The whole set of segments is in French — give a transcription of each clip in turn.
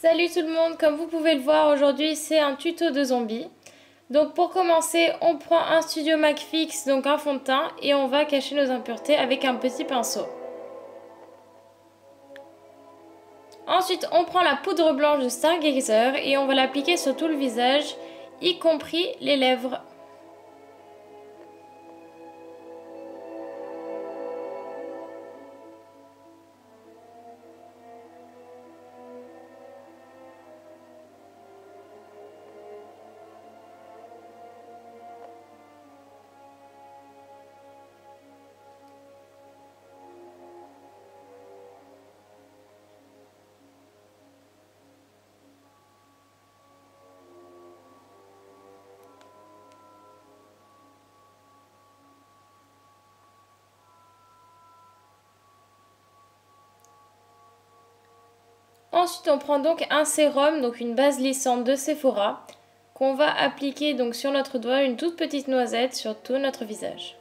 Salut tout le monde, comme vous pouvez le voir aujourd'hui c'est un tuto de zombies. Donc pour commencer on prend un Studio Mac fixe, donc un fond de teint, et on va cacher nos impuretés avec un petit pinceau. Ensuite on prend la poudre blanche de Stargazer et on va l'appliquer sur tout le visage, y compris les lèvres. Ensuite on prend donc un sérum, donc une base lissante de Sephora, qu'on va appliquer donc sur notre doigt, une toute petite noisette sur tout notre visage.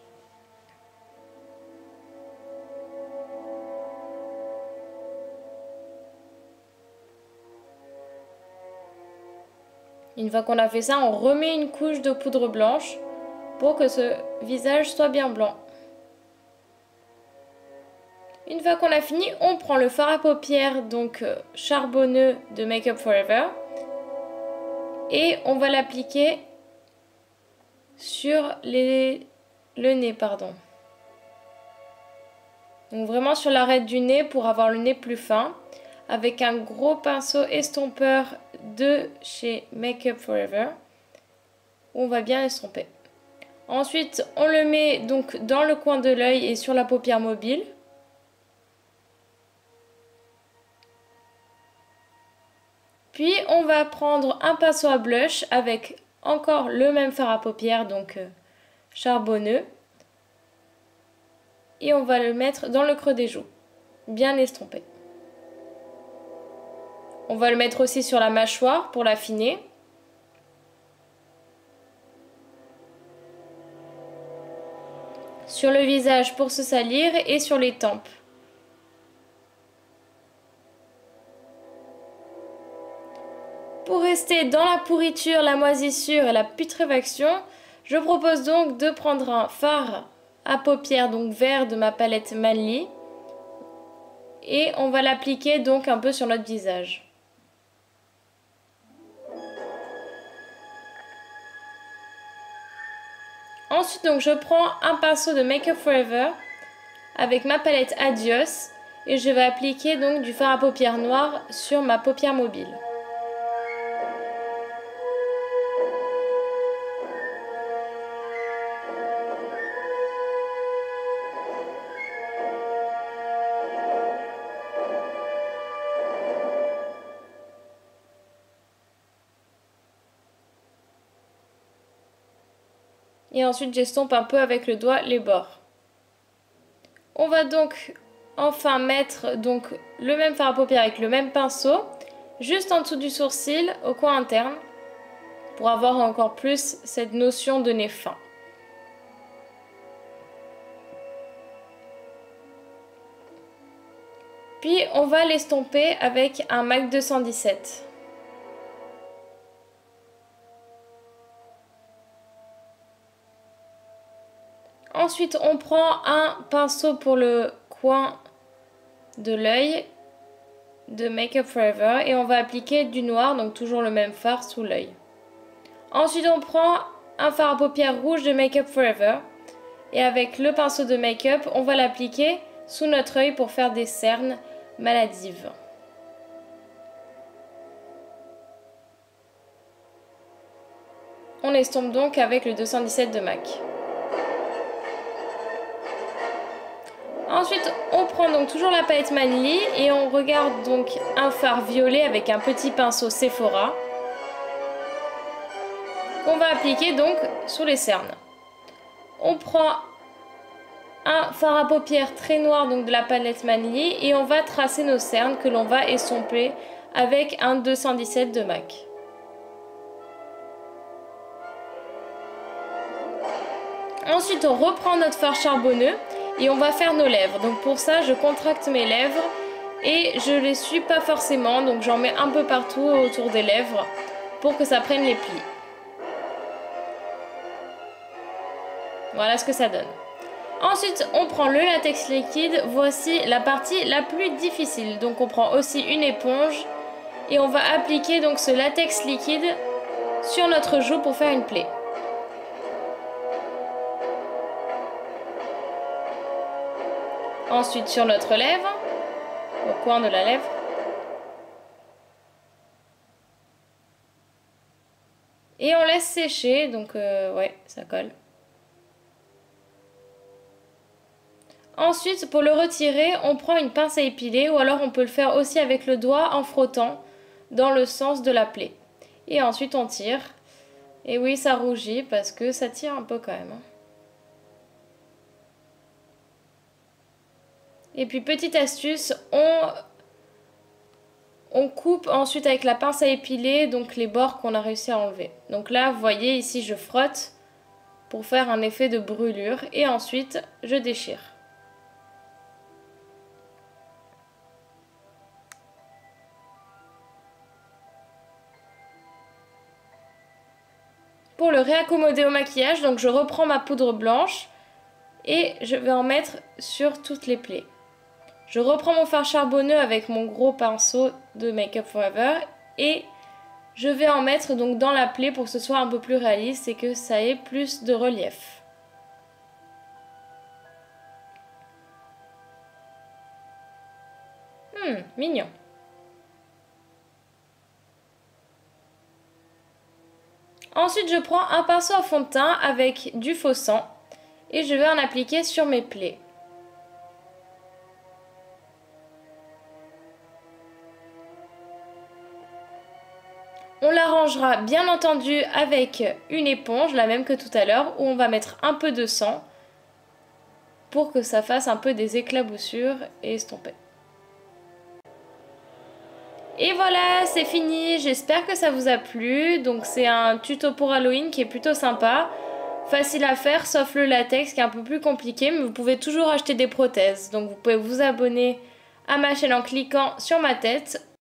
Une fois qu'on a fait ça, on remet une couche de poudre blanche pour que ce visage soit bien blanc. Une fois qu'on a fini, on prend le fard à paupières donc charbonneux de Make Up For Ever et on va l'appliquer sur le nez, Donc vraiment sur l'arête du nez pour avoir le nez plus fin, avec un gros pinceau estompeur de chez Make Up For Ever où on va bien estomper. Ensuite, on le met donc dans le coin de l'œil et sur la paupière mobile. Puis on va prendre un pinceau à blush avec encore le même fard à paupières, donc charbonneux. Et on va le mettre dans le creux des joues, bien estompé. On va le mettre aussi sur la mâchoire pour l'affiner. Sur le visage pour se salir et sur les tempes. Pour rester dans la pourriture, la moisissure et la putréfaction, je propose donc de prendre un fard à paupières donc vert de ma palette Manly et on va l'appliquer donc un peu sur notre visage. Ensuite donc je prends un pinceau de Make Up For Ever avec ma palette Adios et je vais appliquer donc du fard à paupières noir sur ma paupière mobile. Et ensuite j'estompe un peu avec le doigt les bords. On va donc enfin mettre donc le même fard à paupières avec le même pinceau juste en dessous du sourcil au coin interne pour avoir encore plus cette notion de nez fin. Puis on va l'estomper avec un MAC 217. Ensuite, on prend un pinceau pour le coin de l'œil de Make Up For Ever et on va appliquer du noir, donc toujours le même fard sous l'œil. Ensuite, on prend un fard à paupières rouge de Make Up For Ever et avec le pinceau de Make Up, on va l'appliquer sous notre œil pour faire des cernes maladives. On estompe donc avec le 217 de MAC. Ensuite, on prend donc toujours la palette Manly et on regarde donc un fard violet avec un petit pinceau Sephora qu'on va appliquer donc sous les cernes. On prend un fard à paupières très noir donc de la palette Manly et on va tracer nos cernes que l'on va estomper avec un 217 de MAC. Ensuite, on reprend notre fard charbonneux et on va faire nos lèvres. Donc pour ça, je contracte mes lèvres Et je les suis pas forcément, donc j'en mets un peu partout autour des lèvres pour que ça prenne les plis. Voilà ce que ça donne. Ensuite, on prend le latex liquide. Voici la partie la plus difficile. Donc on prend aussi une éponge et on va appliquer donc ce latex liquide sur notre joue pour faire une plaie. Ensuite sur notre lèvre, au coin de la lèvre. Et on laisse sécher, donc ouais, ça colle. Ensuite, pour le retirer, on prend une pince à épiler ou alors on peut le faire aussi avec le doigt en frottant dans le sens de la plaie. Et ensuite on tire. Et oui, ça rougit parce que ça tire un peu quand même. Et puis petite astuce, on coupe ensuite avec la pince à épiler donc les bords qu'on a réussi à enlever. Donc là, vous voyez ici, je frotte pour faire un effet de brûlure et ensuite je déchire. Pour le réaccommoder au maquillage, donc je reprends ma poudre blanche et je vais en mettre sur toutes les plaies. Je reprends mon fard charbonneux avec mon gros pinceau de Make Up For Ever et je vais en mettre donc dans la plaie pour que ce soit un peu plus réaliste et que ça ait plus de relief. Mignon. Ensuite, je prends un pinceau à fond de teint avec du faux sang et je vais en appliquer sur mes plaies. On l'arrangera bien entendu avec une éponge, la même que tout à l'heure, où on va mettre un peu de sang pour que ça fasse un peu des éclaboussures et estomper. Et voilà, c'est fini, j'espère que ça vous a plu. Donc c'est un tuto pour Halloween qui est plutôt sympa, facile à faire sauf le latex qui est un peu plus compliqué, mais vous pouvez toujours acheter des prothèses. Donc vous pouvez vous abonner à ma chaîne en cliquant sur ma tête